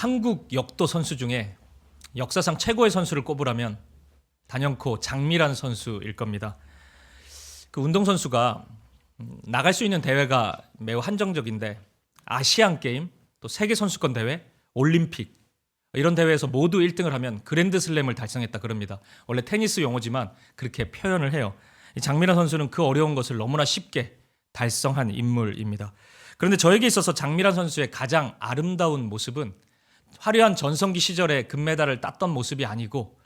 한국 역도 선수 중에 역사상 최고의 선수를 꼽으라면 단연코 장미란 선수일 겁니다. 그 운동선수가 나갈 수 있는 대회가 매우 한정적인데 아시안 게임, 또 세계 선수권 대회, 올림픽 이런 대회에서 모두 1등을 하면 그랜드 슬램을 달성했다 그럽니다. 원래 테니스 용어지만 그렇게 표현을 해요. 이 장미란 선수는 그 어려운 것을 너무나 쉽게 달성한 인물입니다. 그런데 저에게 있어서 장미란 선수의 가장 아름다운 모습은 화려한 전성기 시절에 금메달을 땄던 모습이 아니고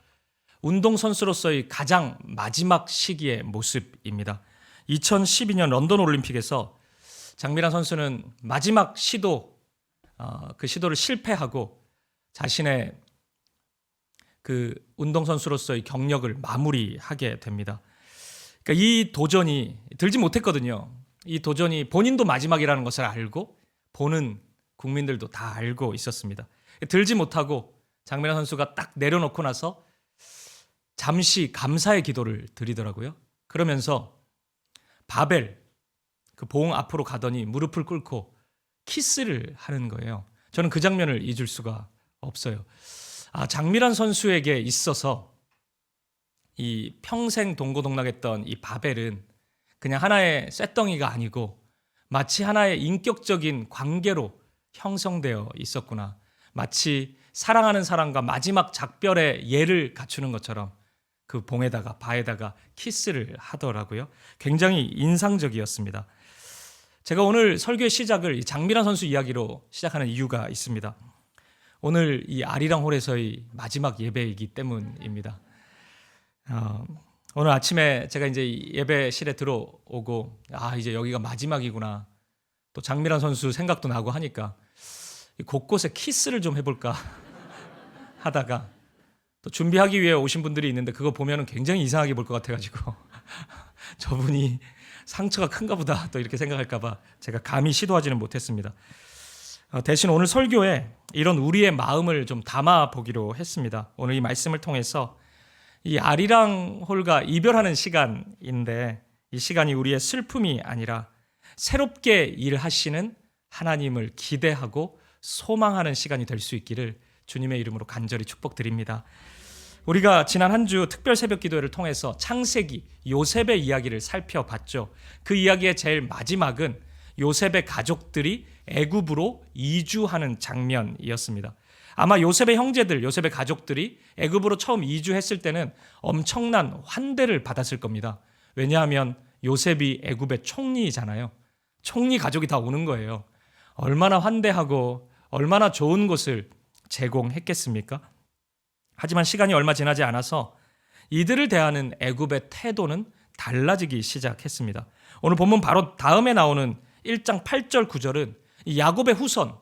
운동선수로서의 가장 마지막 시기의 모습입니다. 2012년 런던 올림픽에서 장미란 선수는 마지막 시도, 그 시도를 실패하고 자신의 그 운동선수로서의 경력을 마무리하게 됩니다. 그러니까 이 도전이 들지 못했거든요. 이 도전이 본인도 마지막이라는 것을 알고 보는 국민들도 다 알고 있었습니다. 들지 못하고 장미란 선수가 딱 내려놓고 나서 잠시 감사의 기도를 드리더라고요. 그러면서 바벨, 그 봉 앞으로 가더니 무릎을 꿇고 키스를 하는 거예요. 저는 그 장면을 잊을 수가 없어요. 장미란 선수에게 있어서 이 평생 동고동락했던 이 바벨은 그냥 하나의 쇳덩이가 아니고 마치 하나의 인격적인 관계로 형성되어 있었구나. 마치 사랑하는 사람과 마지막 작별의 예를 갖추는 것처럼 그 봉에다가 바에다가 키스를 하더라고요. 굉장히 인상적이었습니다. 제가 오늘 설교의 시작을 이 장미란 선수 이야기로 시작하는 이유가 있습니다. 오늘 이 아리랑 홀에서의 마지막 예배이기 때문입니다. 오늘 아침에 제가 이제 예배실에 들어오고 이제 여기가 마지막이구나. 또 장미란 선수 생각도 나고 하니까 곳곳에 키스를 좀 해볼까 하다가 또 준비하기 위해 오신 분들이 있는데 그거 보면은 굉장히 이상하게 볼 것 같아가지고 저분이 상처가 큰가 보다 또 이렇게 생각할까 봐 제가 감히 시도하지는 못했습니다. 대신 오늘 설교에 이런 우리의 마음을 좀 담아 보기로 했습니다. 오늘 이 말씀을 통해서 이 아리랑 홀과 이별하는 시간인데 이 시간이 우리의 슬픔이 아니라 새롭게 일하시는 하나님을 기대하고 소망하는 시간이 될 수 있기를 주님의 이름으로 간절히 축복드립니다. 우리가 지난 한 주 특별 새벽 기도회를 통해서 창세기 요셉의 이야기를 살펴봤죠. 그 이야기의 제일 마지막은 요셉의 가족들이 애굽으로 이주하는 장면이었습니다. 아마 요셉의 형제들, 요셉의 가족들이 애굽으로 처음 이주했을 때는 엄청난 환대를 받았을 겁니다. 왜냐하면 요셉이 애굽의 총리잖아요. 총리 가족이 다 오는 거예요. 얼마나 환대하고 얼마나 좋은 곳을 제공했겠습니까? 하지만 시간이 얼마 지나지 않아서 이들을 대하는 애굽의 태도는 달라지기 시작했습니다. 오늘 본문 바로 다음에 나오는 1장 8절 9절은 이 야곱의 후손,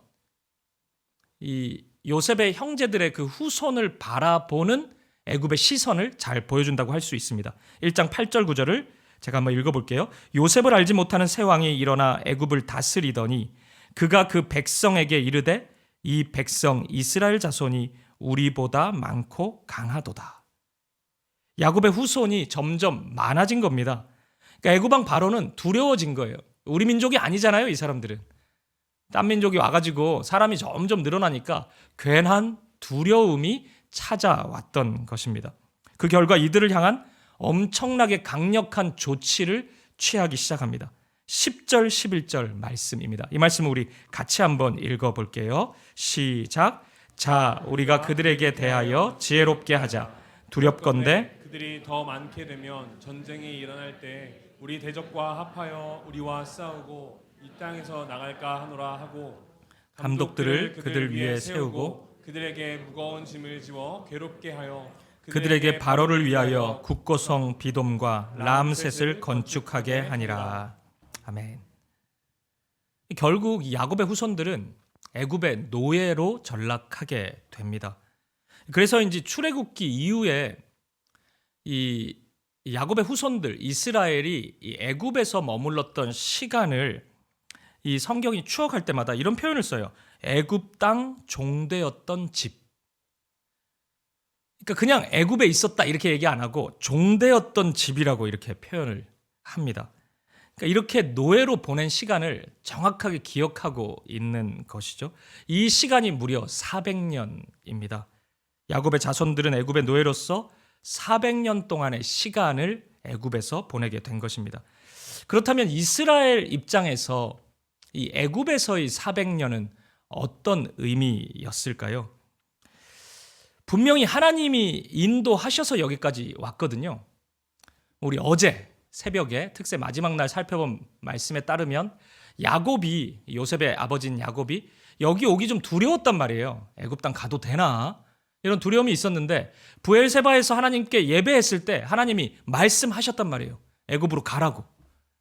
이 요셉의 형제들의 그 후손을 바라보는 애굽의 시선을 잘 보여준다고 할 수 있습니다. 1장 8절 9절을 제가 한번 읽어볼게요. 요셉을 알지 못하는 새 왕이 일어나 애굽을 다스리더니 그가 그 백성에게 이르되 이 백성 이스라엘 자손이 우리보다 많고 강하도다. 야곱의 후손이 점점 많아진 겁니다. 그러니까 애굽 왕 바로는 두려워진 거예요. 우리 민족이 아니잖아요, 이 사람들은. 딴 민족이 와가지고 사람이 점점 늘어나니까 괜한 두려움이 찾아왔던 것입니다. 그 결과 이들을 향한 엄청나게 강력한 조치를 취하기 시작합니다. 10절, 11절 말씀입니다. 이 말씀을 우리 같이 한번 읽어볼게요. 시작. 자, 우리가 그들에게 대하여 지혜롭게 하자. 두렵건대 그들이 더 많게 되면 전쟁이 일어날 때 우리 대적과 합하여 우리와 싸우고 이 땅에서 나갈까 하노라 하고 감독들을 그들 위에 세우고 그들에게 무거운 짐을 지워 괴롭게 하여 그들에게 바로를 위하여 국고성 비돔과 람셋을 건축하게 하니라. 아멘. 결국 야곱의 후손들은 애굽의 노예로 전락하게 됩니다. 그래서인지 출애굽기 이후에 이 야곱의 후손들 이스라엘이 이 애굽에서 머물렀던 시간을 이 성경이 추억할 때마다 이런 표현을 써요. 애굽 땅 종되었던 집. 그러니까 그냥 애굽에 있었다 이렇게 얘기 안 하고 종되었던 집이라고 이렇게 표현을 합니다. 그러니까 이렇게 노예로 보낸 시간을 정확하게 기억하고 있는 것이죠. 이 시간이 무려 400년입니다. 야곱의 자손들은 애굽의 노예로서 400년 동안의 시간을 애굽에서 보내게 된 것입니다. 그렇다면 이스라엘 입장에서 이 애굽에서의 400년은 어떤 의미였을까요? 분명히 하나님이 인도하셔서 여기까지 왔거든요. 우리 어제 새벽에 특세 마지막 날 살펴본 말씀에 따르면 야곱이, 요셉의 아버지인 야곱이 여기 오기 좀 두려웠단 말이에요. 애굽 땅 가도 되나? 이런 두려움이 있었는데 브엘세바에서 하나님께 예배했을 때 하나님이 말씀하셨단 말이에요. 애굽으로 가라고.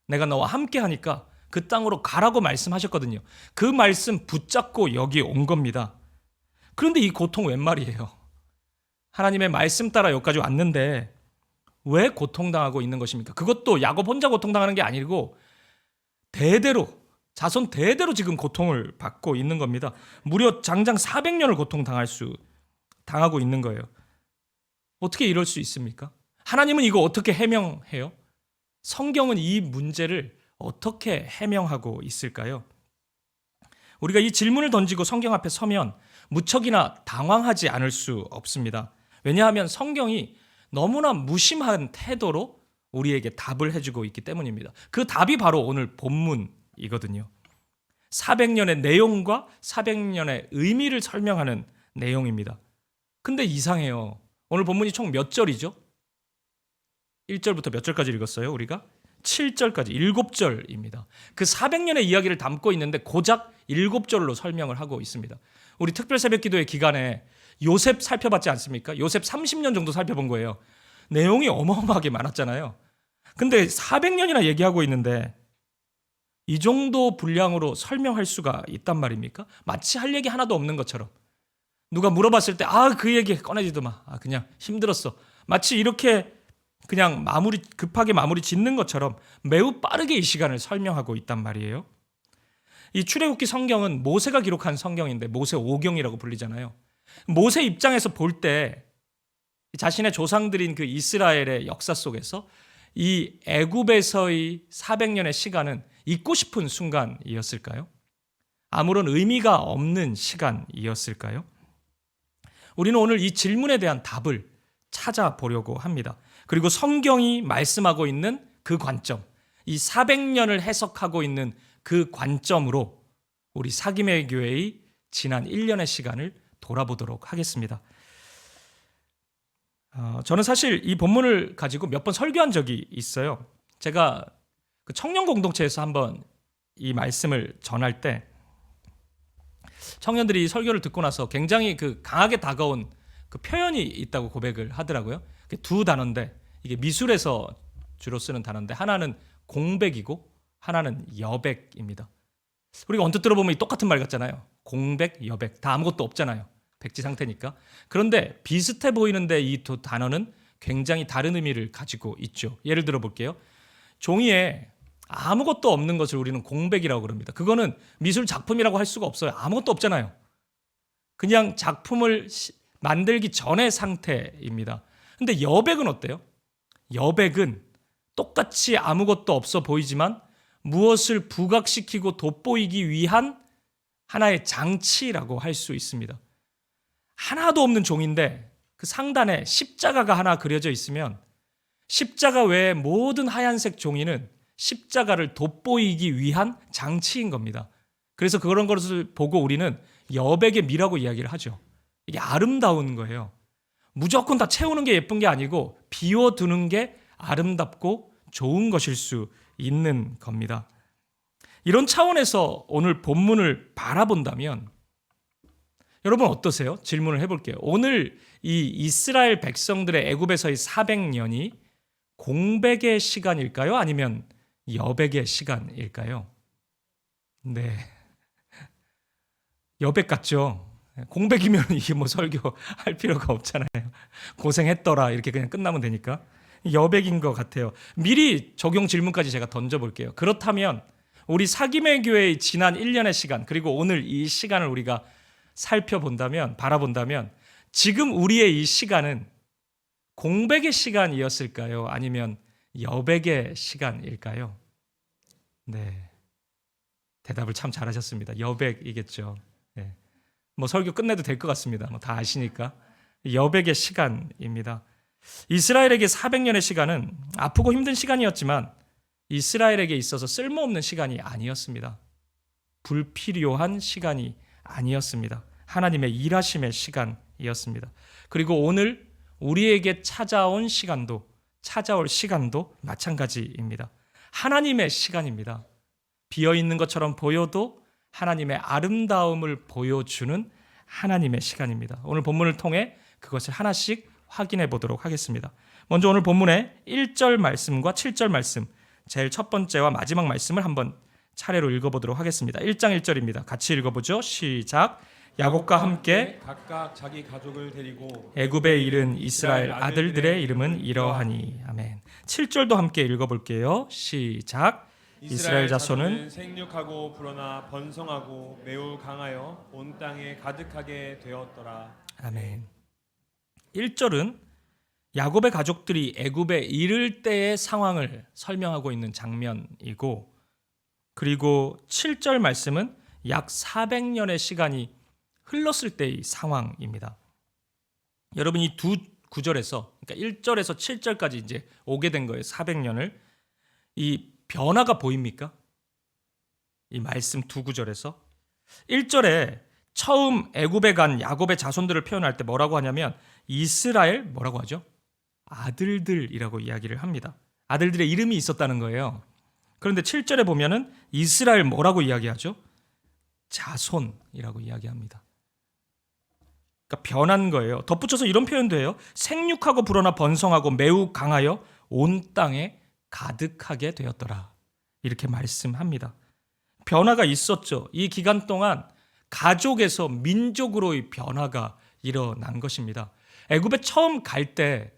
내가 너와 함께 하니까 그 땅으로 가라고 말씀하셨거든요. 그 말씀 붙잡고 여기 온 겁니다. 그런데 이 고통 웬 말이에요? 하나님의 말씀 따라 여기까지 왔는데 왜 고통당하고 있는 것입니까? 그것도 야곱 혼자 고통당하는 게 아니고 대대로, 자손 대대로 지금 고통을 받고 있는 겁니다. 무려 장장 400년을 당하고 있는 거예요. 어떻게 이럴 수 있습니까? 하나님은 이거 어떻게 해명해요? 성경은 이 문제를 어떻게 해명하고 있을까요? 우리가 이 질문을 던지고 성경 앞에 서면 무척이나 당황하지 않을 수 없습니다. 왜냐하면 성경이 너무나 무심한 태도로 우리에게 답을 해주고 있기 때문입니다. 그 답이 바로 오늘 본문이거든요. 400년의 내용과 400년의 의미를 설명하는 내용입니다. 근데 이상해요. 오늘 본문이 총 몇 절이죠? 1절부터 몇 절까지 읽었어요, 우리가? 7절까지 7절입니다. 그 400년의 이야기를 담고 있는데 고작 7절로 설명을 하고 있습니다. 우리 특별 새벽 기도의 기간에 요셉 살펴봤지 않습니까? 요셉 30년 정도 살펴본 거예요. 내용이 어마어마하게 많았잖아요. 근데 400년이나 얘기하고 있는데 이 정도 분량으로 설명할 수가 있단 말입니까? 마치 할 얘기 하나도 없는 것처럼. 누가 물어봤을 때 그 얘기 꺼내지도 마. 그냥 힘들었어. 마치 이렇게 그냥 급하게 마무리 짓는 것처럼 매우 빠르게 이 시간을 설명하고 있단 말이에요. 이 출애굽기 성경은 모세가 기록한 성경인데 모세 오경이라고 불리잖아요. 모세 입장에서 볼 때 자신의 조상들인 그 이스라엘의 역사 속에서 이 애굽에서의 400년의 시간은 잊고 싶은 순간이었을까요? 아무런 의미가 없는 시간이었을까요? 우리는 오늘 이 질문에 대한 답을 찾아보려고 합니다. 그리고 성경이 말씀하고 있는 그 관점, 이 400년을 해석하고 있는 그 관점으로 우리 사김의 교회의 지난 1년의 시간을 돌아보도록 하겠습니다. 저는 사실 이 본문을 가지고 몇 번 설교한 적이 있어요. 제가 그 청년 공동체에서 한번 이 말씀을 전할 때 청년들이 설교를 듣고 나서 굉장히 그 강하게 다가온 그 표현이 있다고 고백을 하더라고요. 두 단어인데 이게 미술에서 주로 쓰는 단어인데 하나는 공백이고 하나는 여백입니다. 우리가 언뜻 들어보면 똑같은 말 같잖아요. 공백, 여백 다 아무것도 없잖아요. 백지 상태니까. 그런데 비슷해 보이는데 이 두 단어는 굉장히 다른 의미를 가지고 있죠. 예를 들어 볼게요. 종이에 아무것도 없는 것을 우리는 공백이라고 그럽니다. 그거는 미술 작품이라고 할 수가 없어요. 아무것도 없잖아요. 그냥 작품을 만들기 전의 상태입니다. 근데 여백은 어때요? 여백은 똑같이 아무것도 없어 보이지만 무엇을 부각시키고 돋보이기 위한 하나의 장치라고 할 수 있습니다. 하나도 없는 종인데 그 상단에 십자가가 하나 그려져 있으면 십자가 외의 모든 하얀색 종이는 십자가를 돋보이기 위한 장치인 겁니다. 그래서 그런 것을 보고 우리는 여백의 미라고 이야기를 하죠. 이게 아름다운 거예요. 무조건 다 채우는 게 예쁜 게 아니고 비워두는 게 아름답고 좋은 것일 수 있는 겁니다. 이런 차원에서 오늘 본문을 바라본다면 여러분 어떠세요? 질문을 해볼게요. 오늘 이 이스라엘 백성들의 애굽에서의 400년이 공백의 시간일까요? 아니면 여백의 시간일까요? 네, 여백 같죠? 공백이면 이게 뭐 설교할 필요가 없잖아요. 고생했더라 이렇게 그냥 끝나면 되니까. 여백인 것 같아요. 미리 적용 질문까지 제가 던져볼게요. 그렇다면 우리 사김의 교회의 지난 1년의 시간 그리고 오늘 이 시간을 우리가 바라본다면 지금 우리의 이 시간은 공백의 시간이었을까요? 아니면 여백의 시간일까요? 네, 대답을 참 잘하셨습니다. 여백이겠죠. 네. 뭐 설교 끝내도 될 것 같습니다. 뭐 다 아시니까. 여백의 시간입니다. 이스라엘에게 400년의 시간은 아프고 힘든 시간이었지만 이스라엘에게 있어서 쓸모없는 시간이 아니었습니다. 불필요한 시간이 아니었습니다. 하나님의 일하심의 시간이었습니다. 그리고 오늘 우리에게 찾아올 시간도 마찬가지입니다. 하나님의 시간입니다. 비어있는 것처럼 보여도 하나님의 아름다움을 보여주는 하나님의 시간입니다. 오늘 본문을 통해 그것을 하나씩 확인해 보도록 하겠습니다. 먼저 오늘 본문의 1절 말씀과 7절 말씀, 제일 첫 번째와 마지막 말씀을 한번 차례로 읽어보도록 하겠습니다. 1장 1절입니다. 같이 읽어보죠. 시작. 야곱과 함께 각각 자기 가족을 데리고 애굽에 이른 이스라엘 아들들의 이름은 이러하니. 아멘. 7절도 함께 읽어볼게요. 시작. 이스라엘 자손은 생육하고 불어나 번성하고 매우 강하여 온 땅에 가득하게 되었더라. 아멘. 1절은 야곱의 가족들이 애굽에 이를 때의 상황을 설명하고 있는 장면이고, 그리고 7절 말씀은 약 400년의 시간이 흘렀을 때의 상황입니다. 여러분, 이 두 구절에서, 그러니까 1절에서 7절까지 이제 오게 된 거예요. 400년을. 이 변화가 보입니까? 이 말씀 두 구절에서 1절에 처음 애굽에 간 야곱의 자손들을 표현할 때 뭐라고 하냐면 이스라엘 뭐라고 하죠? 아들들이라고 이야기를 합니다. 아들들의 이름이 있었다는 거예요. 그런데 7절에 보면은 이스라엘 뭐라고 이야기하죠? 자손이라고 이야기합니다. 그러니까 변한 거예요. 덧붙여서 이런 표현도 해요. 생육하고 불어나 번성하고 매우 강하여 온 땅에 가득하게 되었더라. 이렇게 말씀합니다. 변화가 있었죠. 이 기간 동안 가족에서 민족으로의 변화가 일어난 것입니다. 애굽에 처음 갈 때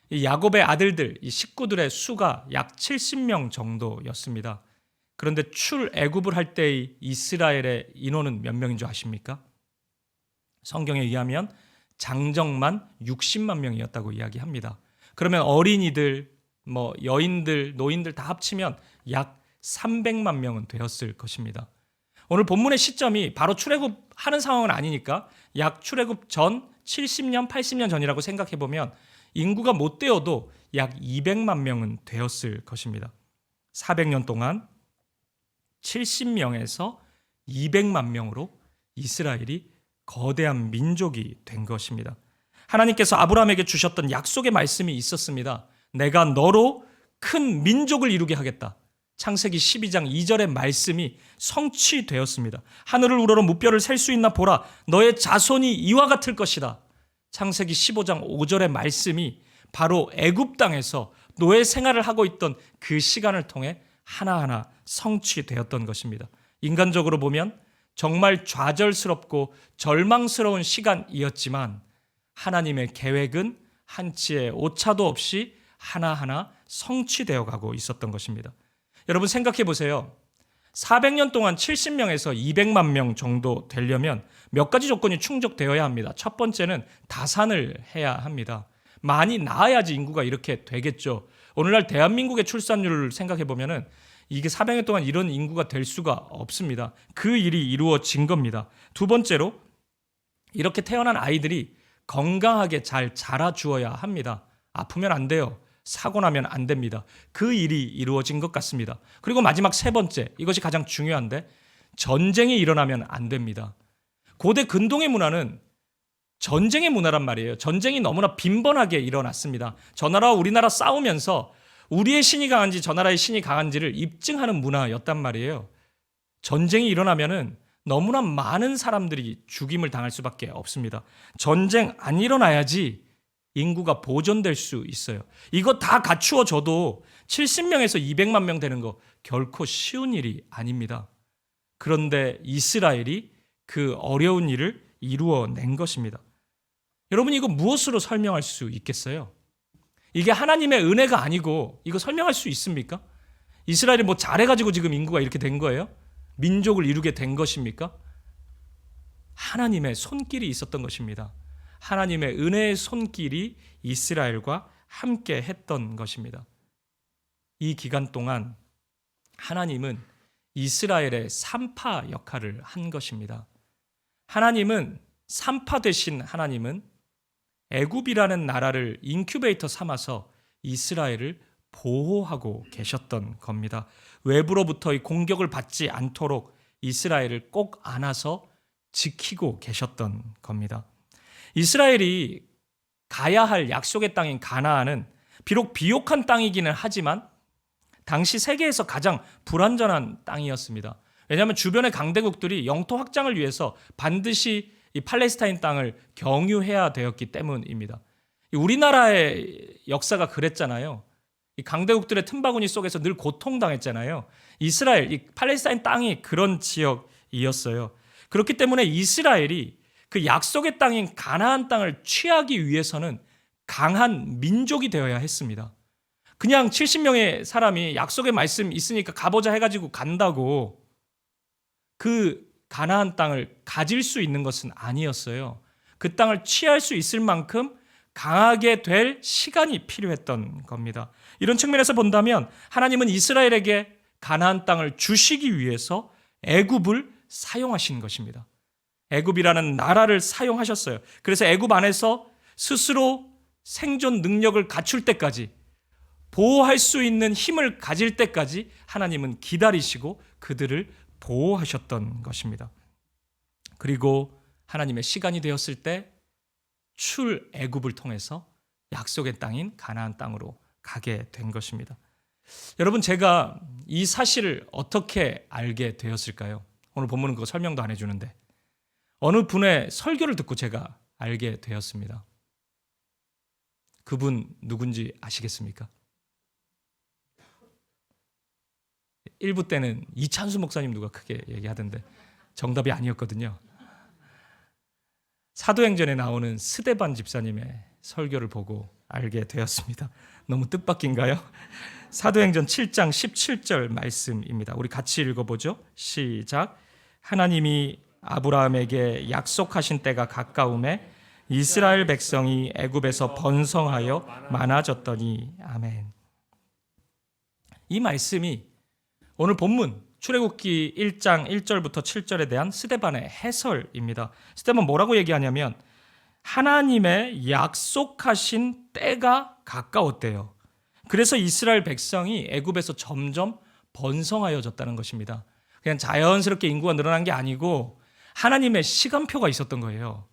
이 야곱의 아들들, 이 식구들의 수가 약 70명 정도였습니다. 그런데 출애굽을 할 때의 이스라엘의 인원은 몇 명인 줄 아십니까? 성경에 의하면 장정만 60만 명이었다고 이야기합니다. 그러면 어린이들, 여인들, 노인들 다 합치면 약 300만 명은 되었을 것입니다. 오늘 본문의 시점이 바로 출애굽하는 상황은 아니니까 약 출애굽 전 70년, 80년 전이라고 생각해 보면 인구가 못 되어도 약 200만 명은 되었을 것입니다. 400년 동안 70명에서 200만 명으로 이스라엘이 거대한 민족이 된 것입니다. 하나님께서 아브라함에게 주셨던 약속의 말씀이 있었습니다. 내가 너로 큰 민족을 이루게 하겠다. 창세기 12장 2절의 말씀이 성취되었습니다. 하늘을 우러러 무뼈를 셀 수 있나 보라. 너의 자손이 이와 같을 것이다. 창세기 15장 5절의 말씀이 바로 애굽 땅에서 노예 생활을 하고 있던 그 시간을 통해 하나하나 성취되었던 것입니다. 인간적으로 보면 정말 좌절스럽고 절망스러운 시간이었지만 하나님의 계획은 한치의 오차도 없이 하나하나 성취되어 가고 있었던 것입니다. 여러분 생각해 보세요. 400년 동안 70명에서 200만 명 정도 되려면 몇 가지 조건이 충족되어야 합니다. 첫 번째는 다산을 해야 합니다. 많이 낳아야지 인구가 이렇게 되겠죠. 오늘날 대한민국의 출산율을 생각해 보면은 이게 400년 동안 이런 인구가 될 수가 없습니다. 그 일이 이루어진 겁니다. 두 번째로 이렇게 태어난 아이들이 건강하게 잘 자라주어야 합니다. 아프면 안 돼요. 사고 나면 안 됩니다. 그 일이 이루어진 것 같습니다. 그리고 마지막 세 번째, 이것이 가장 중요한데 전쟁이 일어나면 안 됩니다. 고대 근동의 문화는 전쟁의 문화란 말이에요. 전쟁이 너무나 빈번하게 일어났습니다. 저 나라와 우리나라 싸우면서 우리의 신이 강한지 저 나라의 신이 강한지를 입증하는 문화였단 말이에요. 전쟁이 일어나면은 너무나 많은 사람들이 죽임을 당할 수밖에 없습니다. 전쟁 안 일어나야지 인구가 보존될 수 있어요. 이거 다 갖추어져도 70명에서 200만 명 되는 거 결코 쉬운 일이 아닙니다. 그런데 이스라엘이 그 어려운 일을 이루어낸 것입니다. 여러분 이거 무엇으로 설명할 수 있겠어요? 이게 하나님의 은혜가 아니고 이거 설명할 수 있습니까? 이스라엘이 뭐 잘해가지고 지금 인구가 이렇게 된 거예요? 민족을 이루게 된 것입니까? 하나님의 손길이 있었던 것입니다. 하나님의 은혜의 손길이 이스라엘과 함께 했던 것입니다. 이 기간 동안 하나님은 이스라엘의 산파 역할을 한 것입니다. 하나님은 산파 되신 하나님은 애굽이라는 나라를 인큐베이터 삼아서 이스라엘을 보호하고 계셨던 겁니다. 외부로부터의 공격을 받지 않도록 이스라엘을 꼭 안아서 지키고 계셨던 겁니다. 이스라엘이 가야 할 약속의 땅인 가나안은 비록 비옥한 땅이기는 하지만 당시 세계에서 가장 불완전한 땅이었습니다. 왜냐하면 주변의 강대국들이 영토 확장을 위해서 반드시 이 팔레스타인 땅을 경유해야 되었기 때문입니다. 우리나라의 역사가 그랬잖아요. 이 강대국들의 틈바구니 속에서 늘 고통당했잖아요. 이스라엘, 이 팔레스타인 땅이 그런 지역이었어요. 그렇기 때문에 이스라엘이 그 약속의 땅인 가나안 땅을 취하기 위해서는 강한 민족이 되어야 했습니다. 그냥 70명의 사람이 약속의 말씀 있으니까 가보자 해가지고 간다고 그 가나안 땅을 가질 수 있는 것은 아니었어요. 그 땅을 취할 수 있을 만큼 강하게 될 시간이 필요했던 겁니다. 이런 측면에서 본다면 하나님은 이스라엘에게 가나안 땅을 주시기 위해서 애굽을 사용하신 것입니다. 애굽이라는 나라를 사용하셨어요. 그래서 애굽 안에서 스스로 생존 능력을 갖출 때까지, 보호할 수 있는 힘을 가질 때까지 하나님은 기다리시고 그들을 보호하셨던 것입니다. 그리고 하나님의 시간이 되었을 때 출애굽을 통해서 약속의 땅인 가나안 땅으로 가게 된 것입니다. 여러분, 제가 이 사실을 어떻게 알게 되었을까요? 오늘 본문은 그거 설명도 안 해주는데 어느 분의 설교를 듣고 제가 알게 되었습니다. 그분 누군지 아시겠습니까? 1부 때는 이찬수 목사님 누가 크게 얘기하던데 정답이 아니었거든요. 사도행전에 나오는 스데반 집사님의 설교를 보고 알게 되었습니다. 너무 뜻밖인가요? 사도행전 7장 17절 말씀입니다. 우리 같이 읽어보죠. 시작. 하나님이 아브라함에게 약속하신 때가 가까움에 이스라엘 백성이 애굽에서 번성하여 많아졌더니. 아멘. 이 말씀이 오늘 본문 출애굽기 1장 1절부터 7절에 대한 스데반의 해설입니다. 스데반 뭐라고 얘기하냐면 하나님의 약속하신 때가 가까웠대요. 그래서 이스라엘 백성이 애굽에서 점점 번성하여졌다는 것입니다. 그냥 자연스럽게 인구가 늘어난 게 아니고 하나님의 시간표가 있었던 거예요.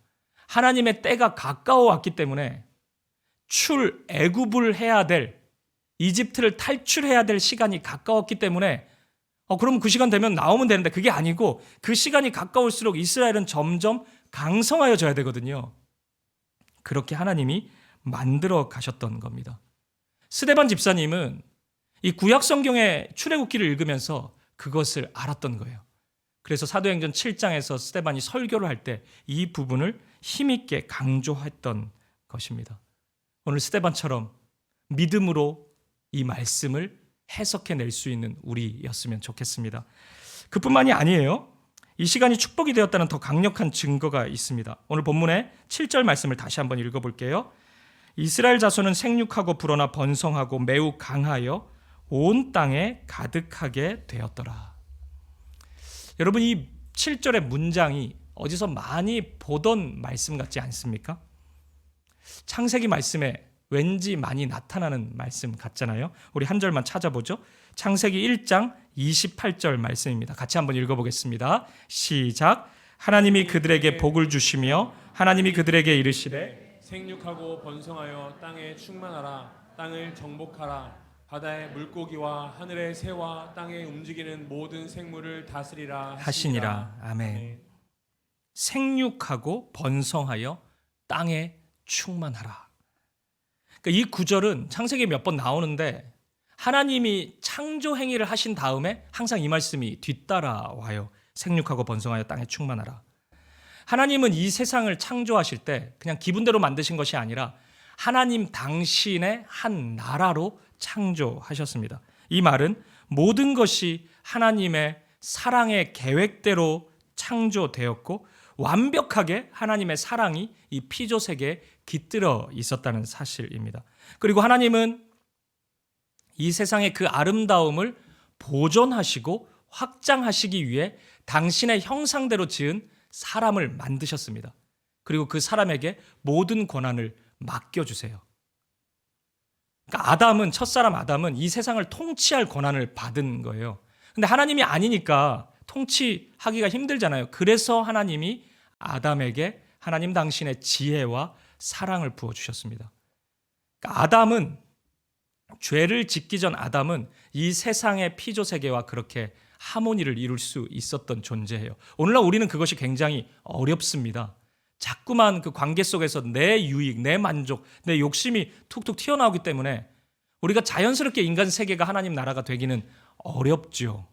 하나님의 때가 가까워 왔기 때문에 출애굽을 해야 될, 이집트를 탈출해야 될 시간이 가까웠기 때문에 그럼 그 시간 되면 나오면 되는데 그게 아니고 그 시간이 가까울수록 이스라엘은 점점 강성하여져야 되거든요. 그렇게 하나님이 만들어 가셨던 겁니다. 스데반 집사님은 이 구약 성경의 출애굽기를 읽으면서 그것을 알았던 거예요. 그래서 사도행전 7장에서 스데반이 설교를 할 때 이 부분을 힘있게 강조했던 것입니다. 오늘 스데반처럼 믿음으로 이 말씀을 해석해낼 수 있는 우리였으면 좋겠습니다. 그뿐만이 아니에요. 이 시간이 축복이 되었다는 더 강력한 증거가 있습니다. 오늘 본문의 7절 말씀을 다시 한번 읽어볼게요. 이스라엘 자손은 생육하고 불어나 번성하고 매우 강하여 온 땅에 가득하게 되었더라. 여러분, 이 7절의 문장이 어디서 많이 보던 말씀 같지 않습니까? 창세기 말씀에 왠지 많이 나타나는 말씀 같잖아요. 우리 한 절만 찾아보죠. 창세기 1장 28절 말씀입니다. 같이 한번 읽어보겠습니다. 시작. 하나님이 그들에게 복을 주시며 하나님이 그들에게 이르시되 생육하고 번성하여 땅에 충만하라. 땅을 정복하라. 바다의 물고기와 하늘의 새와 땅에 움직이는 모든 생물을 다스리라 하시니라. 아멘. 생육하고 번성하여 땅에 충만하라. 그러니까 이 구절은 창세기에 몇 번 나오는데 하나님이 창조 행위를 하신 다음에 항상 이 말씀이 뒤따라와요. 생육하고 번성하여 땅에 충만하라. 하나님은 이 세상을 창조하실 때 그냥 기분대로 만드신 것이 아니라 하나님 당신의 한 나라로 창조하셨습니다. 이 말은 모든 것이 하나님의 사랑의 계획대로 창조되었고 완벽하게 하나님의 사랑이 이 피조세계에 깃들어 있었다는 사실입니다. 그리고 하나님은 이 세상의 그 아름다움을 보존하시고 확장하시기 위해 당신의 형상대로 지은 사람을 만드셨습니다. 그리고 그 사람에게 모든 권한을 맡겨주세요. 그러니까 아담은, 첫사람 아담은 이 세상을 통치할 권한을 받은 거예요. 근데 하나님이 아니니까 통치하기가 힘들잖아요. 그래서 하나님이 아담에게 하나님 당신의 지혜와 사랑을 부어주셨습니다. 그러니까 아담은, 죄를 짓기 전 아담은 이 세상의 피조세계와 그렇게 하모니를 이룰 수 있었던 존재예요. 오늘날 우리는 그것이 굉장히 어렵습니다. 자꾸만 그 관계 속에서 내 유익, 내 만족, 내 욕심이 툭툭 튀어나오기 때문에 우리가 자연스럽게 인간 세계가 하나님 나라가 되기는 어렵죠.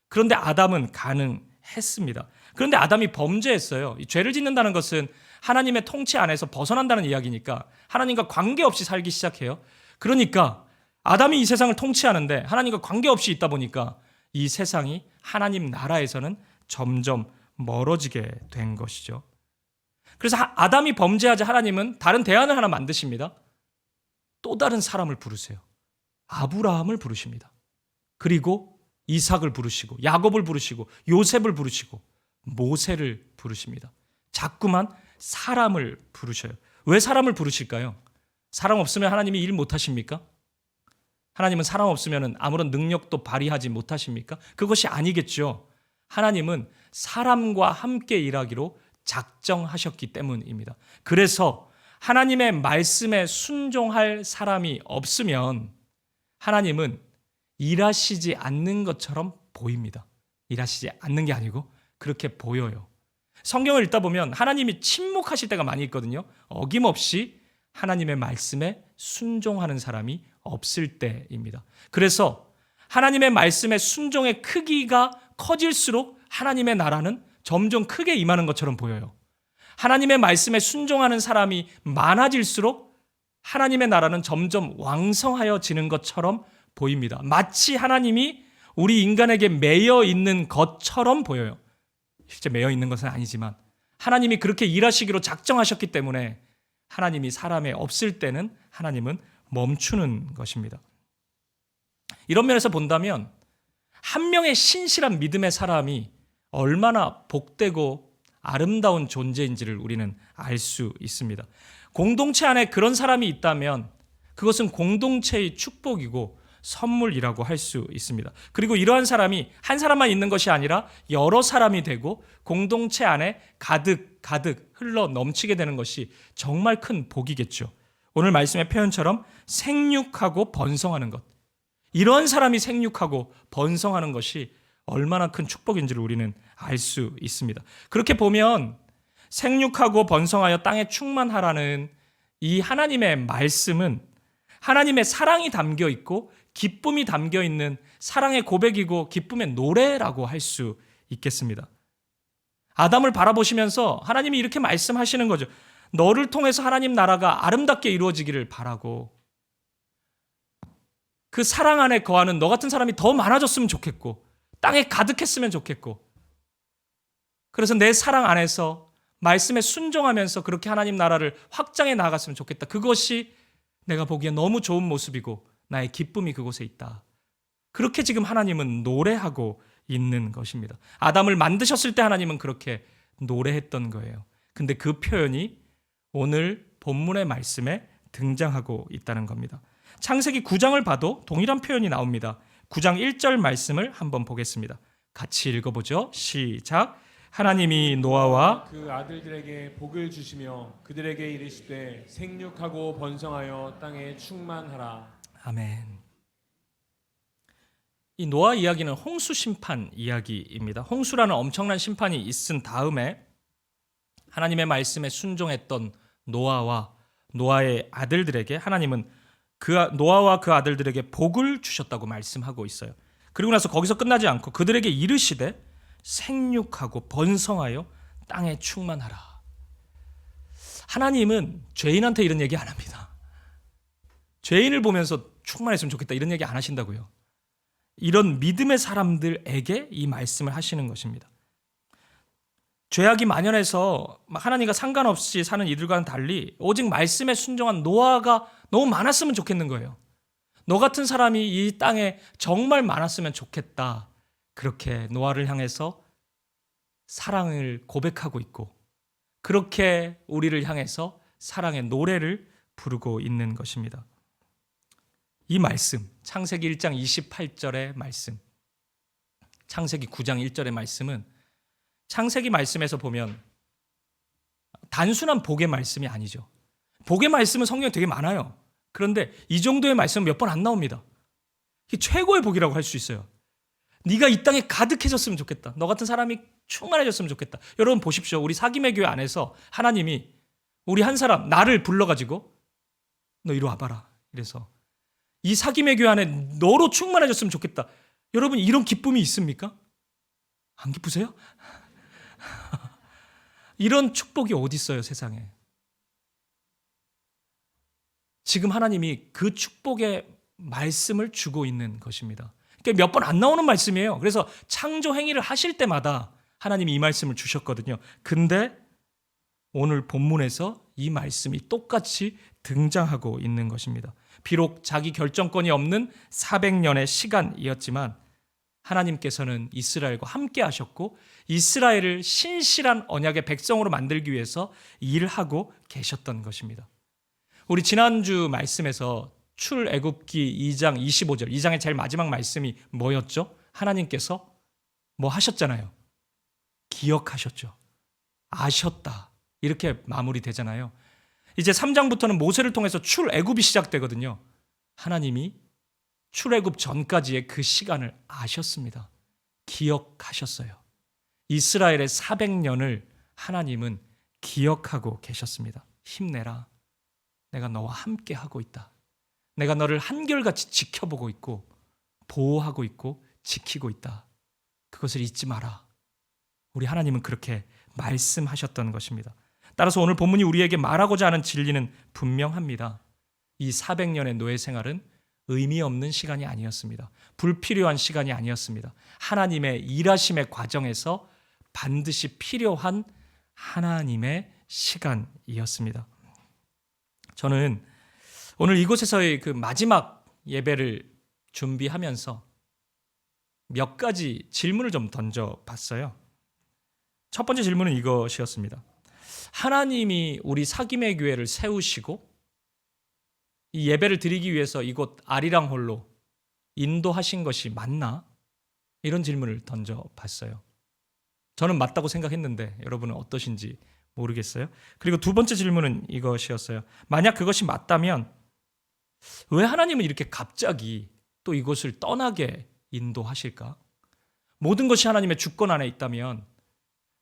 그런데 아담은 가능했습니다. 그런데 아담이 범죄했어요. 이 죄를 짓는다는 것은 하나님의 통치 안에서 벗어난다는 이야기니까 하나님과 관계없이 살기 시작해요. 그러니까 아담이 이 세상을 통치하는데 하나님과 관계없이 있다 보니까 이 세상이 하나님 나라에서는 점점 멀어지게 된 것이죠. 그래서 아담이 범죄하자 하나님은 다른 대안을 하나 만드십니다. 또 다른 사람을 부르세요. 아브라함을 부르십니다. 그리고 이삭을 부르시고 야곱을 부르시고 요셉을 부르시고 모세를 부르십니다. 자꾸만 사람을 부르셔요. 왜 사람을 부르실까요? 사람 없으면 하나님이 일 못하십니까? 하나님은 사람 없으면 아무런 능력도 발휘하지 못하십니까? 그것이 아니겠죠. 하나님은 사람과 함께 일하기로 작정하셨기 때문입니다. 그래서 하나님의 말씀에 순종할 사람이 없으면 하나님은 일하시지 않는 것처럼 보입니다. 일하시지 않는 게 아니고 그렇게 보여요. 성경을 읽다 보면 하나님이 침묵하실 때가 많이 있거든요. 어김없이 하나님의 말씀에 순종하는 사람이 없을 때입니다. 그래서 하나님의 말씀의 순종의 크기가 커질수록 하나님의 나라는 점점 크게 임하는 것처럼 보여요. 하나님의 말씀에 순종하는 사람이 많아질수록 하나님의 나라는 점점 왕성하여지는 것처럼 보입니다. 마치 하나님이 우리 인간에게 매여 있는 것처럼 보여요. 실제 매여 있는 것은 아니지만 하나님이 그렇게 일하시기로 작정하셨기 때문에 하나님이 사람에 없을 때는 하나님은 멈추는 것입니다. 이런 면에서 본다면 한 명의 신실한 믿음의 사람이 얼마나 복되고 아름다운 존재인지를 우리는 알 수 있습니다. 공동체 안에 그런 사람이 있다면 그것은 공동체의 축복이고 선물이라고 할 수 있습니다. 그리고 이러한 사람이 한 사람만 있는 것이 아니라 여러 사람이 되고 공동체 안에 가득 흘러 넘치게 되는 것이 정말 큰 복이겠죠. 오늘 말씀의 표현처럼 생육하고 번성하는 것. 이런 사람이 생육하고 번성하는 것이 얼마나 큰 축복인지를 우리는 알 수 있습니다. 그렇게 보면 생육하고 번성하여 땅에 충만하라는 이 하나님의 말씀은 하나님의 사랑이 담겨 있고 기쁨이 담겨 있는 사랑의 고백이고 기쁨의 노래라고 할 수 있겠습니다. 아담을 바라보시면서 하나님이 이렇게 말씀하시는 거죠. 너를 통해서 하나님 나라가 아름답게 이루어지기를 바라고 그 사랑 안에 거하는 너 같은 사람이 더 많아졌으면 좋겠고 땅에 가득했으면 좋겠고 그래서 내 사랑 안에서 말씀에 순종하면서 그렇게 하나님 나라를 확장해 나아갔으면 좋겠다. 그것이 내가 보기에 너무 좋은 모습이고 나의 기쁨이 그곳에 있다. 그렇게 지금 하나님은 노래하고 있는 것입니다. 아담을 만드셨을 때 하나님은 그렇게 노래했던 거예요. 근데 그 표현이 오늘 본문의 말씀에 등장하고 있다는 겁니다. 창세기 9장을 봐도 동일한 표현이 나옵니다. 9장 1절 말씀을 한번 보겠습니다. 같이 읽어보죠. 시작. 하나님이 노아와 그 아들들에게 복을 주시며 그들에게 이르시되 생육하고 번성하여 땅에 충만하라. 아멘. 이 노아 이야기는 홍수 심판 이야기입니다. 홍수라는 엄청난 심판이 있은 다음에 하나님의 말씀에 순종했던 노아와 노아의 아들들에게 하나님은 노아와 그 아들들에게 복을 주셨다고 말씀하고 있어요. 그리고 나서 거기서 끝나지 않고 그들에게 이르시되 생육하고 번성하여 땅에 충만하라. 하나님은 죄인한테 이런 얘기 안 합니다. 죄인을 보면서 충만했으면 좋겠다 이런 얘기 안 하신다고요. 이런 믿음의 사람들에게 이 말씀을 하시는 것입니다. 죄악이 만연해서 하나님과 상관없이 사는 이들과는 달리 오직 말씀에 순종한 노아가 너무 많았으면 좋겠는 거예요. 너 같은 사람이 이 땅에 정말 많았으면 좋겠다. 그렇게 노아를 향해서 사랑을 고백하고 있고 그렇게 우리를 향해서 사랑의 노래를 부르고 있는 것입니다. 이 말씀, 창세기 1장 28절의 말씀, 창세기 9장 1절의 말씀은 창세기 말씀에서 보면 단순한 복의 말씀이 아니죠. 복의 말씀은 성경에 되게 많아요. 그런데 이 정도의 말씀은 몇 번 안 나옵니다. 이게 최고의 복이라고 할 수 있어요. 네가 이 땅에 가득해졌으면 좋겠다. 너 같은 사람이 충만해졌으면 좋겠다. 여러분 보십시오. 우리 사김의 교회 안에서 하나님이 우리 한 사람 나를 불러가지고 너 이리 와봐라. 이래서 이 사김의 교회 안에 너로 충만해졌으면 좋겠다. 여러분 이런 기쁨이 있습니까? 안 기쁘세요? 이런 축복이 어디 있어요 세상에. 지금 하나님이 그 축복의 말씀을 주고 있는 것입니다. 그러니까 몇 번 안 나오는 말씀이에요. 그래서 창조 행위를 하실 때마다 하나님이 이 말씀을 주셨거든요. 근데 오늘 본문에서 이 말씀이 똑같이 등장하고 있는 것입니다. 비록 자기 결정권이 없는 400년의 시간이었지만 하나님께서는 이스라엘과 함께 하셨고 이스라엘을 신실한 언약의 백성으로 만들기 위해서 일하고 계셨던 것입니다. 우리 지난주 말씀에서 출애굽기 2장 25절, 2장의 제일 마지막 말씀이 뭐였죠? 하나님께서 뭐 하셨잖아요. 기억하셨죠. 아셨다. 이렇게 마무리되잖아요. 이제 3장부터는 모세를 통해서 출애굽이 시작되거든요. 하나님이 출애굽 전까지의 그 시간을 아셨습니다. 기억하셨어요. 이스라엘의 400년을 하나님은 기억하고 계셨습니다. 힘내라. 내가 너와 함께 하고 있다. 내가 너를 한결같이 지켜보고 있고 보호하고 있고 지키고 있다. 그것을 잊지 마라. 우리 하나님은 그렇게 말씀하셨던 것입니다. 따라서 오늘 본문이 우리에게 말하고자 하는 진리는 분명합니다. 이 400년의 노예 생활은 의미 없는 시간이 아니었습니다. 불필요한 시간이 아니었습니다. 하나님의 일하심의 과정에서 반드시 필요한 하나님의 시간이었습니다. 저는 오늘 이곳에서의 그 마지막 예배를 준비하면서 몇 가지 질문을 좀 던져봤어요. 첫 번째 질문은 이것이었습니다. 하나님이 우리 사김의 교회를 세우시고 이 예배를 드리기 위해서 이곳 아리랑홀로 인도하신 것이 맞나? 이런 질문을 던져봤어요. 저는 맞다고 생각했는데 여러분은 어떠신지 모르겠어요. 그리고 두 번째 질문은 이것이었어요. 만약 그것이 맞다면 왜 하나님은 이렇게 갑자기 또 이곳을 떠나게 인도하실까? 모든 것이 하나님의 주권 안에 있다면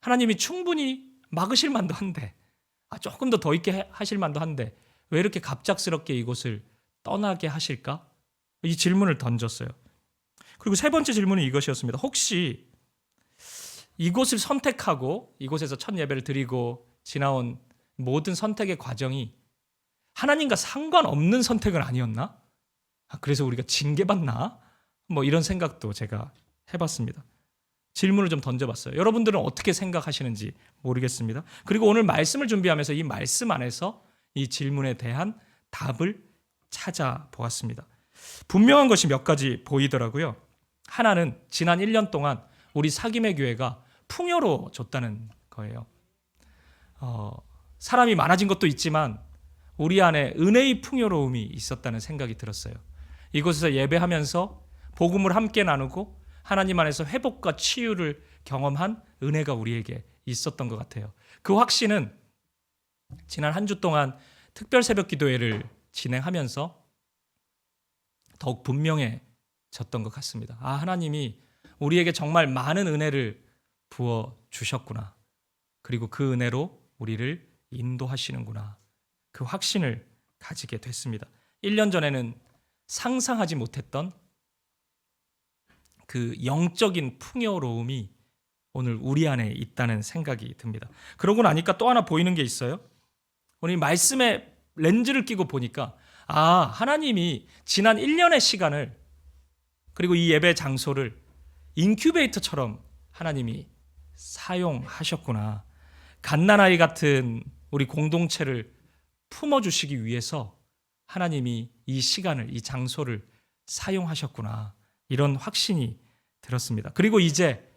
하나님이 충분히 막으실 만도 한데 조금 더 있게 하실 만도 한데 왜 이렇게 갑작스럽게 이곳을 떠나게 하실까? 이 질문을 던졌어요. 그리고 세 번째 질문은 이것이었습니다. 혹시 이곳을 선택하고 이곳에서 첫 예배를 드리고 지나온 모든 선택의 과정이 하나님과 상관없는 선택은 아니었나? 그래서 우리가 징계받나? 뭐 이런 생각도 제가 해봤습니다. 질문을 좀 던져봤어요. 여러분들은 어떻게 생각하시는지 모르겠습니다. 그리고 오늘 말씀을 준비하면서 이 말씀 안에서 이 질문에 대한 답을 찾아보았습니다. 분명한 것이 몇 가지 보이더라고요. 하나는 지난 1년 동안 우리 사김의 교회가 풍요로워졌다는 거예요. 사람이 많아진 것도 있지만 우리 안에 은혜의 풍요로움이 있었다는 생각이 들었어요. 이곳에서 예배하면서 복음을 함께 나누고 하나님 안에서 회복과 치유를 경험한 은혜가 우리에게 있었던 것 같아요. 그 확신은 지난 한 주 동안 특별 새벽 기도회를 진행하면서 더욱 분명해졌던 것 같습니다. 하나님이 우리에게 정말 많은 은혜를 부어 주셨구나. 그리고 그 은혜로 우리를 인도하시는구나. 그 확신을 가지게 됐습니다. 1년 전에는 상상하지 못했던 그 영적인 풍요로움이 오늘 우리 안에 있다는 생각이 듭니다. 그러고 나니까 또 하나 보이는 게 있어요. 오늘 말씀에 렌즈를 끼고 보니까 하나님이 지난 1년의 시간을 그리고 이 예배 장소를 인큐베이터처럼 하나님이 사용하셨구나. 갓난아이 같은 우리 공동체를 품어주시기 위해서 하나님이 이 시간을, 이 장소를 사용하셨구나. 이런 확신이 들었습니다. 그리고 이제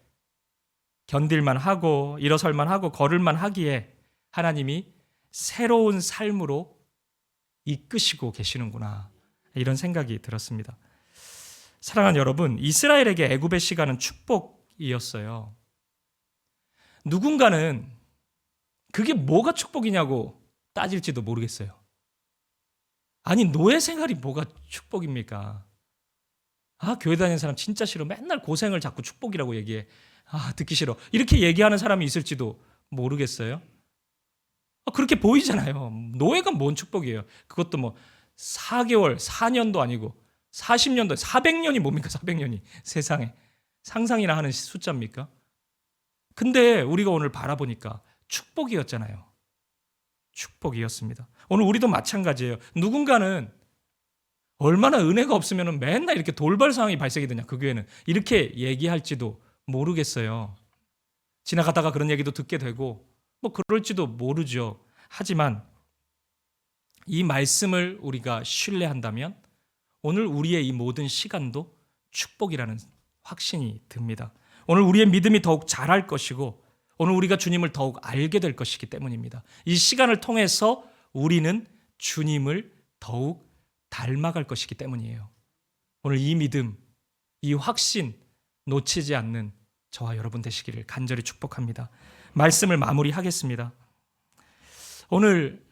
견딜만 하고 일어설만 하고 걸을만 하기에 하나님이 새로운 삶으로 이끄시고 계시는구나. 이런 생각이 들었습니다. 사랑하는 여러분, 이스라엘에게 애굽의 시간은 축복이었어요. 누군가는 그게 뭐가 축복이냐고 따질지도 모르겠어요. 아니, 노예 생활이 뭐가 축복입니까? 교회 다니는 사람 진짜 싫어. 맨날 고생을 자꾸 축복이라고 얘기해. 듣기 싫어. 이렇게 얘기하는 사람이 있을지도 모르겠어요. 그렇게 보이잖아요. 노예가 뭔 축복이에요. 그것도 뭐 4개월, 4년도 아니고 40년도, 400년이 뭡니까? 400년이 세상에. 상상이나 하는 숫자입니까? 근데 우리가 오늘 바라보니까 축복이었잖아요. 축복이었습니다. 오늘 우리도 마찬가지예요. 누군가는 얼마나 은혜가 없으면 맨날 이렇게 돌발 상황이 발생이 되냐, 그 교회는. 이렇게 얘기할지도 모르겠어요. 지나가다가 그런 얘기도 듣게 되고 뭐 그럴지도 모르죠. 하지만 이 말씀을 우리가 신뢰한다면 오늘 우리의 이 모든 시간도 축복이라는 확신이 듭니다. 오늘 우리의 믿음이 더욱 자랄 것이고 오늘 우리가 주님을 더욱 알게 될 것이기 때문입니다. 이 시간을 통해서 우리는 주님을 더욱 닮아갈 것이기 때문이에요. 오늘 이 믿음, 이 확신 놓치지 않는 저와 여러분 되시기를 간절히 축복합니다. 말씀을 마무리하겠습니다. 오늘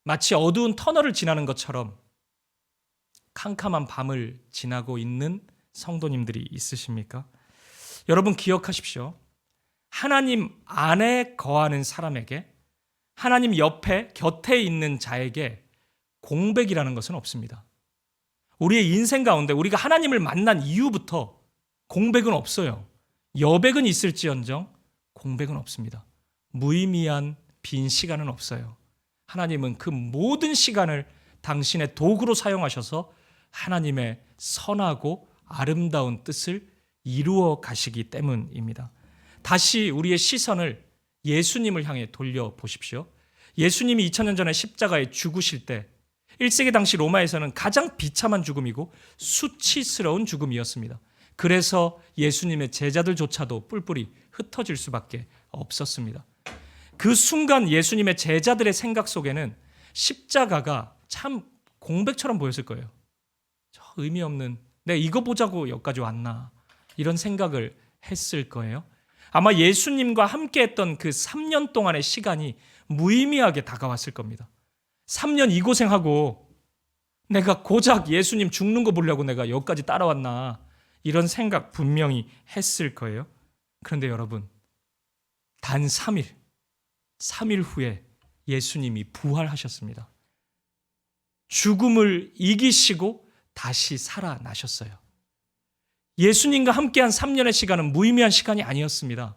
마치 어두운 터널을 지나는 것처럼 캄캄한 밤을 지나고 있는 성도님들이 있으십니까? 여러분 기억하십시오. 하나님 안에 거하는 사람에게, 하나님 옆에 곁에 있는 자에게 공백이라는 것은 없습니다. 우리의 인생 가운데 우리가 하나님을 만난 이후부터 공백은 없어요. 여백은 있을지언정 공백은 없습니다. 무의미한 빈 시간은 없어요. 하나님은 그 모든 시간을 당신의 도구로 사용하셔서 하나님의 선하고 아름다운 뜻을 이루어 가시기 때문입니다. 다시 우리의 시선을 예수님을 향해 돌려보십시오. 예수님이 2000년 전에 십자가에 죽으실 때 1세기 당시 로마에서는 가장 비참한 죽음이고 수치스러운 죽음이었습니다. 그래서 예수님의 제자들조차도 뿔뿔이 흩어질 수밖에 없었습니다. 그 순간 예수님의 제자들의 생각 속에는 십자가가 참 공백처럼 보였을 거예요. 저 의미 없는, 내가 이거 보자고 여기까지 왔나, 이런 생각을 했을 거예요. 아마 예수님과 함께 했던 그 3년 동안의 시간이 무의미하게 다가왔을 겁니다. 3년 이 고생하고 내가 고작 예수님 죽는 거 보려고 내가 여기까지 따라왔나, 이런 생각 분명히 했을 거예요. 그런데 여러분, 단 3일 후에 예수님이 부활하셨습니다. 죽음을 이기시고 다시 살아나셨어요. 예수님과 함께한 3년의 시간은 무의미한 시간이 아니었습니다.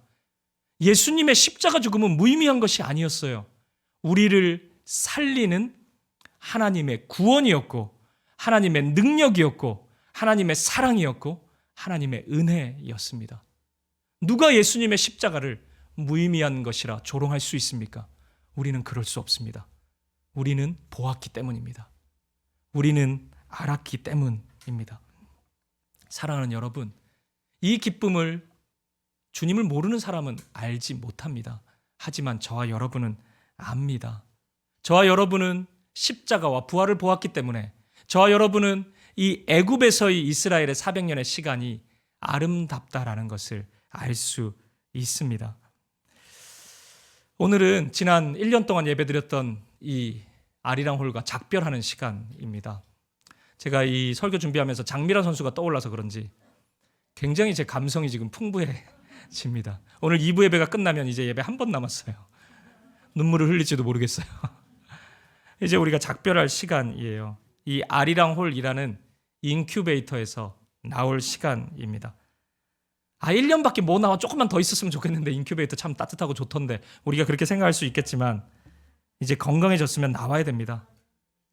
예수님의 십자가 죽음은 무의미한 것이 아니었어요. 우리를 살리는 하나님의 구원이었고, 하나님의 능력이었고, 하나님의 사랑이었고, 하나님의 은혜였습니다. 누가 예수님의 십자가를 무의미한 것이라 조롱할 수 있습니까? 우리는 그럴 수 없습니다. 우리는 보았기 때문입니다. 우리는 알았기 때문입니다. 사랑하는 여러분, 이 기쁨을 주님을 모르는 사람은 알지 못합니다. 하지만 저와 여러분은 압니다. 저와 여러분은 십자가와 부활을 보았기 때문에, 저와 여러분은 이 애굽에서의 이스라엘의 400년의 시간이 아름답다라는 것을 알 수 있습니다. 오늘은 지난 1년 동안 예배드렸던 이 아리랑홀과 작별하는 시간입니다. 제가 이 설교 준비하면서 장미란 선수가 떠올라서 그런지 굉장히 제 감성이 지금 풍부해집니다. 오늘 2부 예배가 끝나면 이제 예배 한 번 남았어요. 눈물을 흘릴지도 모르겠어요. 이제 우리가 작별할 시간이에요. 이 아리랑홀이라는 인큐베이터에서 나올 시간입니다. 1년밖에 못 나와, 조금만 더 있었으면 좋겠는데, 인큐베이터 참 따뜻하고 좋던데, 우리가 그렇게 생각할 수 있겠지만 이제 건강해졌으면 나와야 됩니다.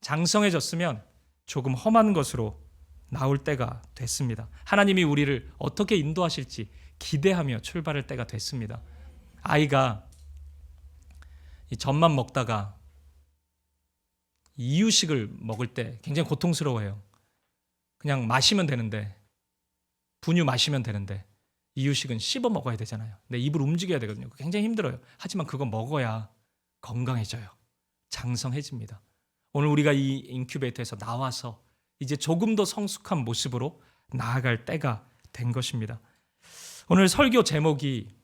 장성해졌으면 조금 험한 것으로 나올 때가 됐습니다. 하나님이 우리를 어떻게 인도하실지 기대하며 출발할 때가 됐습니다. 아이가 이 젖만 먹다가 이유식을 먹을 때 굉장히 고통스러워해요. 그냥 마시면 되는데, 분유 마시면 되는데 이유식은 씹어 먹어야 되잖아요. 근데 입을 움직여야 되거든요. 굉장히 힘들어요. 하지만 그거 먹어야 건강해져요. 장성해집니다. 오늘 우리가 이 인큐베이터에서 나와서 이제 조금 더 성숙한 모습으로 나아갈 때가 된 것입니다. 오늘 설교 제목이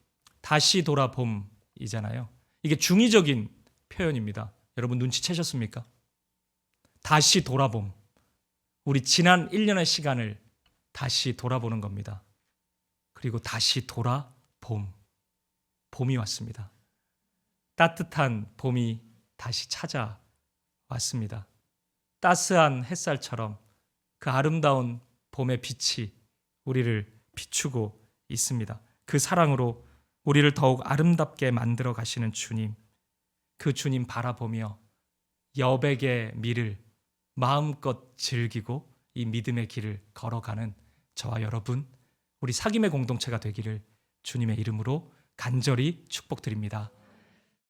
다시 돌아봄이잖아요. 이게 중의적인 표현입니다. 여러분 눈치채셨습니까? 다시 돌아봄. 우리 지난 1년의 시간을 다시 돌아보는 겁니다. 그리고 다시 돌아봄. 봄이 왔습니다. 따뜻한 봄이 다시 찾아왔습니다. 따스한 햇살처럼 그 아름다운 봄의 빛이 우리를 비추고 있습니다. 그 사랑으로 우리를 더욱 아름답게 만들어 가시는 주님, 그 주님 바라보며 여백의 미를 마음껏 즐기고 이 믿음의 길을 걸어가는 저와 여러분, 우리 사귐의 공동체가 되기를 주님의 이름으로 간절히 축복드립니다.